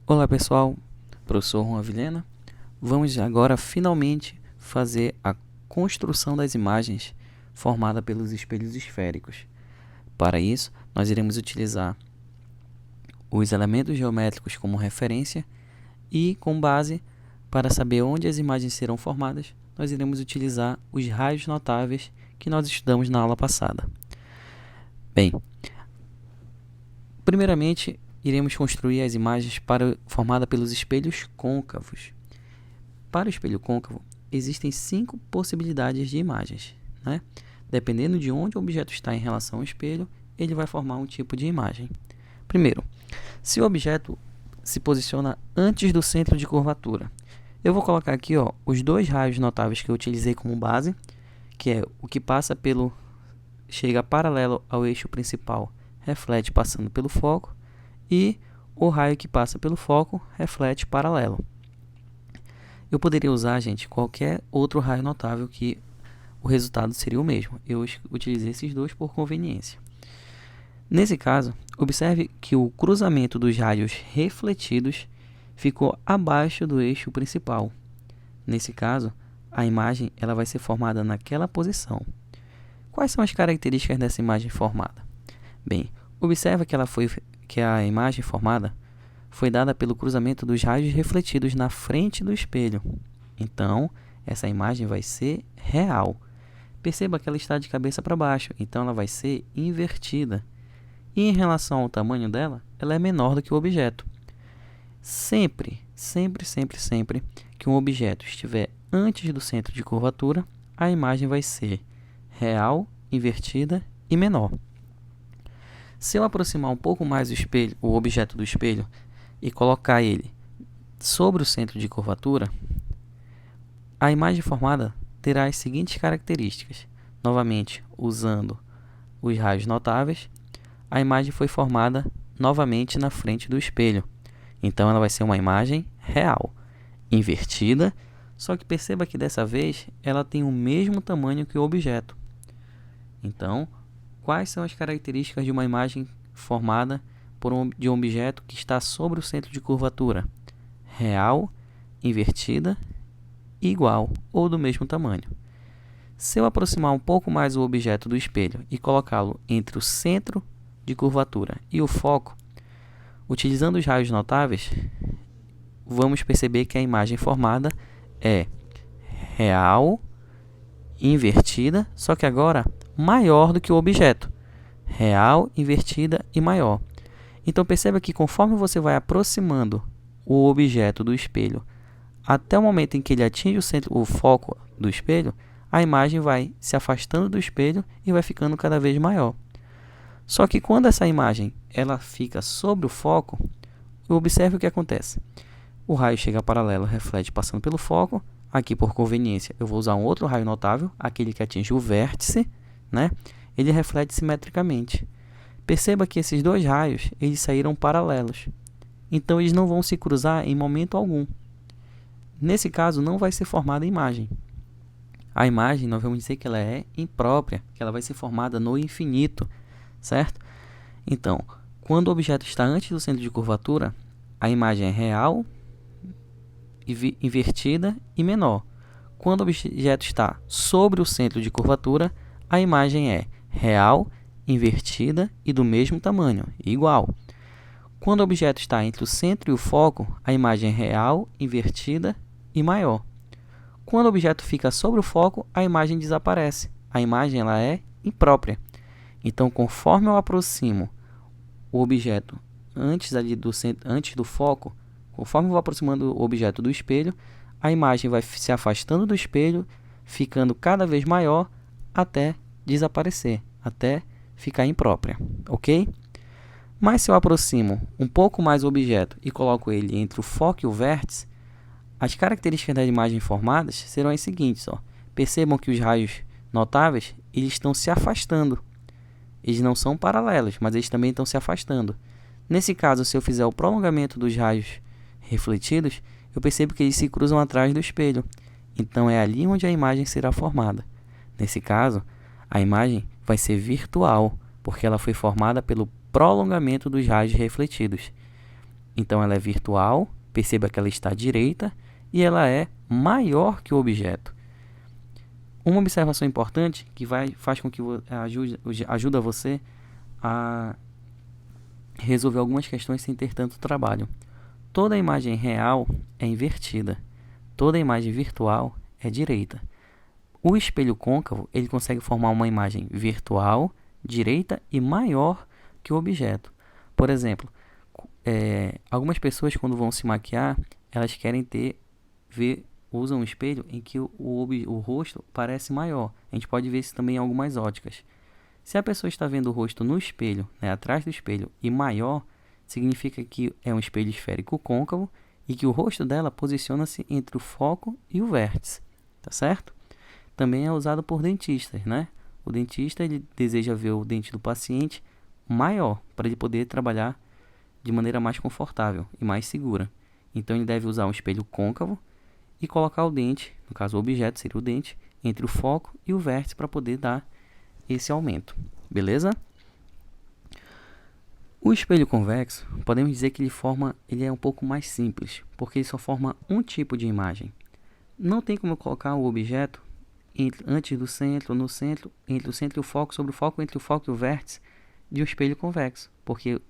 Olá pessoal, professor Juan Vilhena. Vamos agora finalmente fazer a construção das imagens formada pelos espelhos esféricos. Para isso, nós iremos utilizar os elementos geométricos como referência e, com base para saber onde as imagens serão formadas, nós iremos utilizar os raios notáveis que nós estudamos na aula passada. Bem, primeiramente, iremos construir as imagens formadas pelos espelhos côncavos. Para o espelho côncavo, existem 5 possibilidades de imagens, né? Dependendo de onde o objeto está em relação ao espelho, ele vai formar um tipo de imagem. Primeiro, se o objeto se posiciona antes do centro de curvatura, eu vou colocar aqui os dois raios notáveis que eu utilizei como base, que é o que chega paralelo ao eixo principal, reflete passando pelo foco, e o raio que passa pelo foco reflete paralelo. Eu poderia usar, gente, qualquer outro raio notável que o resultado seria o mesmo. Eu utilizei esses dois por conveniência. Nesse caso, observe que o cruzamento dos raios refletidos ficou abaixo do eixo principal. Nesse caso, a imagem ela vai ser formada naquela posição. Quais são as características dessa imagem formada? Bem, observa que a imagem formada foi dada pelo cruzamento dos raios refletidos na frente do espelho. Então, essa imagem vai ser real. Perceba que ela está de cabeça para baixo, então ela vai ser invertida. E em relação ao tamanho dela, ela é menor do que o objeto. Sempre que um objeto estiver antes do centro de curvatura, a imagem vai ser real, invertida e menor. Se eu aproximar um pouco mais o objeto do espelho e colocar ele sobre o centro de curvatura, a imagem formada terá as seguintes características. Novamente, usando os raios notáveis, a imagem foi formada novamente na frente do espelho. Então, ela vai ser uma imagem real, invertida, só que perceba que dessa vez ela tem o mesmo tamanho que o objeto. Então, quais são as características de uma imagem formada de um objeto que está sobre o centro de curvatura? Real, invertida, igual ou do mesmo tamanho. Se eu aproximar um pouco mais o objeto do espelho e colocá-lo entre o centro de curvatura e o foco, utilizando os raios notáveis, vamos perceber que a imagem formada é real, invertida, só que agora maior do que o objeto. Real, invertida e maior. Então perceba que conforme você vai aproximando o objeto do espelho até o momento em que ele atinge o foco do espelho, a imagem vai se afastando do espelho e vai ficando cada vez maior. Só que quando essa imagem ela fica sobre o foco, observe o que acontece. O raio chega paralelo, reflete passando pelo foco. Aqui, por conveniência, eu vou usar um outro raio notável, aquele que atinge o vértice, né? Ele reflete simetricamente. Perceba que esses dois raios eles saíram paralelos. Então, eles não vão se cruzar em momento algum. Nesse caso, não vai ser formada a imagem. A imagem, nós vamos dizer que ela é imprópria, que ela vai ser formada no infinito, certo? Então, quando o objeto está antes do centro de curvatura, a imagem é real, invertida e menor. Quando o objeto está sobre o centro de curvatura, a imagem é real, invertida e do mesmo tamanho, igual. Quando o objeto está entre o centro e o foco, a imagem é real, invertida e maior. Quando o objeto fica sobre o foco, a imagem desaparece. A imagem ela é imprópria. Então, conforme eu aproximo o objeto antes do foco, conforme eu vou aproximando o objeto do espelho, a imagem vai se afastando do espelho, ficando cada vez maior até desaparecer, até ficar imprópria, ok? Mas se eu aproximo um pouco mais o objeto e coloco ele entre o foco e o vértice, as características da imagem formadas serão as seguintes. Percebam que os raios notáveis eles estão se afastando. Eles não são paralelos, mas eles também estão se afastando. Nesse caso, se eu fizer o prolongamento dos raios refletidos, eu percebo que eles se cruzam atrás do espelho. Então, é ali onde a imagem será formada. Nesse caso, a imagem vai ser virtual, porque ela foi formada pelo prolongamento dos raios refletidos. Então ela é virtual, perceba que ela está à direita e ela é maior que o objeto. Uma observação importante que faz com que ajuda você a resolver algumas questões sem ter tanto trabalho. Toda imagem real é invertida, toda imagem virtual é direita. O espelho côncavo ele consegue formar uma imagem virtual, direita e maior que o objeto. Por exemplo, algumas pessoas quando vão se maquiar, elas querem usam um espelho em que o rosto parece maior. A gente pode ver isso também em algumas óticas. Se a pessoa está vendo o rosto no espelho, atrás do espelho, e maior, significa que é um espelho esférico côncavo e que o rosto dela posiciona-se entre o foco e o vértice, tá certo? Também é usado por dentistas, né? O dentista ele deseja ver o dente do paciente maior para ele poder trabalhar de maneira mais confortável e mais segura. Então ele deve usar um espelho côncavo e colocar o dente, no caso o objeto seria o dente, entre o foco e o vértice para poder dar esse aumento, beleza? O espelho convexo, podemos dizer que ele é um pouco mais simples, porque ele só forma um tipo de imagem. Não tem como colocar o objeto antes do centro, no centro, entre o centro e o foco, sobre o foco, entre o foco e o vértice de um espelho convexo, porque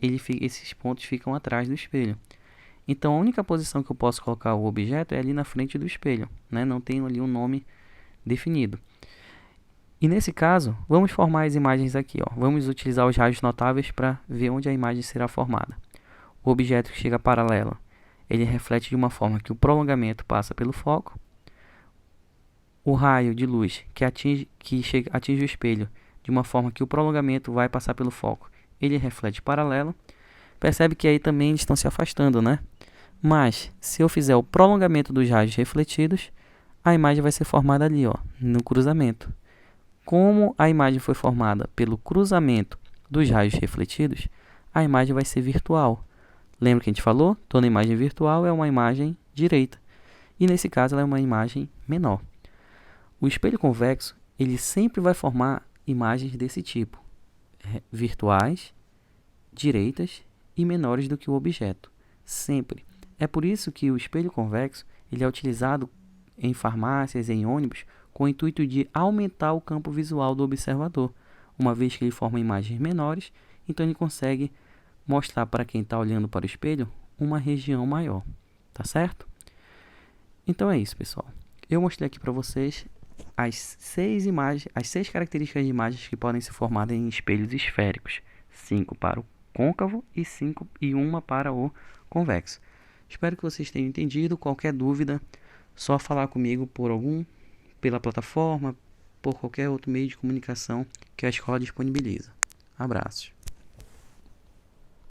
esses pontos ficam atrás do espelho. Então a única posição que eu posso colocar o objeto é ali na frente do espelho, né? Não tem ali um nome definido. E nesse caso, vamos formar as imagens aqui, ó. Vamos utilizar os raios notáveis para ver onde a imagem será formada. O objeto que chega paralelo, ele reflete de uma forma que o prolongamento passa pelo foco. O raio de luz que atinge o espelho de uma forma que o prolongamento vai passar pelo foco, ele reflete paralelo. Percebe que aí também eles estão se afastando, né? Mas, se eu fizer o prolongamento dos raios refletidos, a imagem vai ser formada ali, ó, no cruzamento. Como a imagem foi formada pelo cruzamento dos raios refletidos, a imagem vai ser virtual. Lembra que a gente falou? Toda imagem virtual é uma imagem direita. E nesse caso, ela é uma imagem menor. O espelho convexo, ele sempre vai formar imagens desse tipo. Virtuais, direitas e menores do que o objeto. Sempre. É por isso que o espelho convexo ele é utilizado em farmácias, em ônibus, com o intuito de aumentar o campo visual do observador. Uma vez que ele forma imagens menores, então ele consegue mostrar para quem está olhando para o espelho uma região maior. Tá certo? Então é isso, pessoal. Eu mostrei aqui para vocês as 6 características de imagens que podem ser formadas em espelhos esféricos. 5 para o côncavo e uma para o convexo. Espero que vocês tenham entendido. Qualquer dúvida, só falar comigo pela plataforma, por qualquer outro meio de comunicação que a escola disponibiliza. Abraços.